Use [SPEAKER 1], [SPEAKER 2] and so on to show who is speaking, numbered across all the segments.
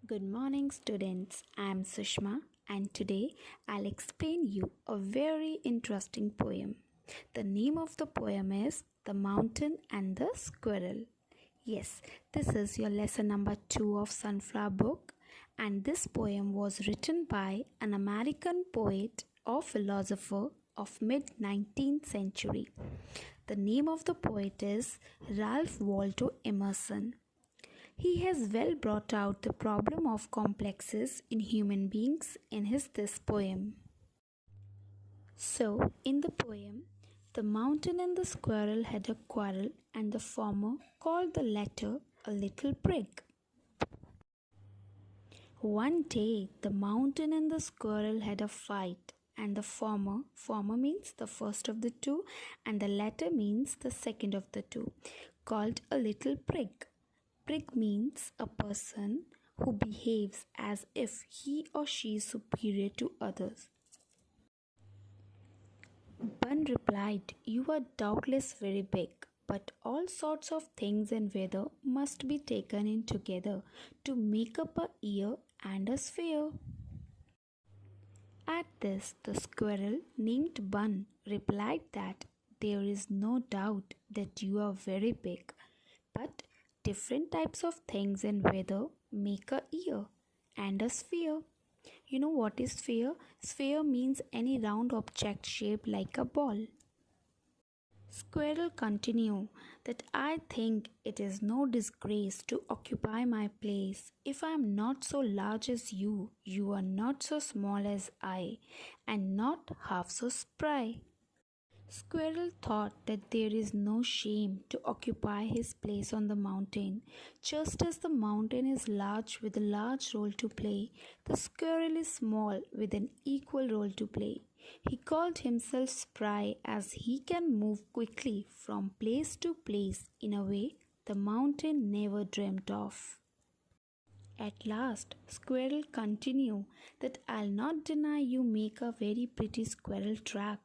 [SPEAKER 1] Good morning students, I am Sushma and today I'll explain you a very interesting poem. The name of the poem is The Mountain and the Squirrel. Yes, this is your lesson number 2 of Sunflower book, and this poem was written by an American poet or philosopher of mid-19th century. The name of the poet is Ralph Waldo Emerson. He has well brought out the problem of complexes in human beings in this poem. So, in the poem, the mountain and the squirrel had a quarrel, and the former called the latter a little prig. One day, the mountain and the squirrel had a fight, and the former means the first of the two, and the latter means the second of the two, called a little prig. Prig means a person who behaves as if he or she is superior to others. Bun replied, "You are doubtless very big, but all sorts of things and weather must be taken in together to make up a ear and a sphere." At this, the squirrel named Bun replied that there is no doubt that you are very big, but different types of things and weather make a ear and a sphere. You know what is sphere? Sphere means any round object shaped like a ball. Squirrel continued that I think it is no disgrace to occupy my place. If I am not so large as you, you are not so small as I, and not half so spry. Squirrel thought that there is no shame to occupy his place on the mountain. Just as the mountain is large with a large role to play, the squirrel is small with an equal role to play. He called himself spry as he can move quickly from place to place in a way the mountain never dreamt of. At last, Squirrel continued that I'll not deny you make a very pretty squirrel track.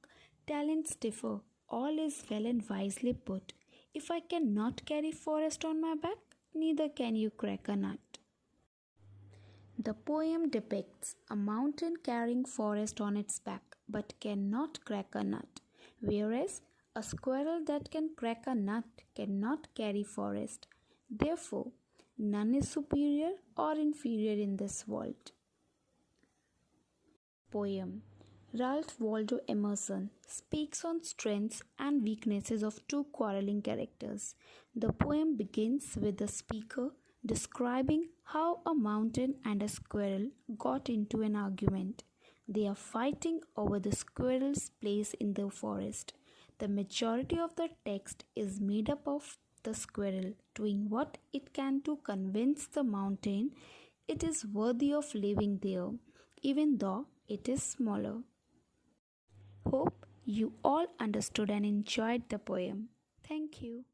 [SPEAKER 1] Talents differ, all is well and wisely put. If I cannot carry forest on my back, neither can you crack a nut. The poem depicts a mountain carrying forest on its back but cannot crack a nut, whereas a squirrel that can crack a nut cannot carry forest. Therefore, none is superior or inferior in this world. Poem. Ralph Waldo Emerson speaks on strengths and weaknesses of two quarreling characters. The poem begins with the speaker describing how a mountain and a squirrel got into an argument. They are fighting over the squirrel's place in the forest. The majority of the text is made up of the squirrel doing what it can to convince the mountain it is worthy of living there, even though it is smaller. Hope you all understood and enjoyed the poem. Thank you.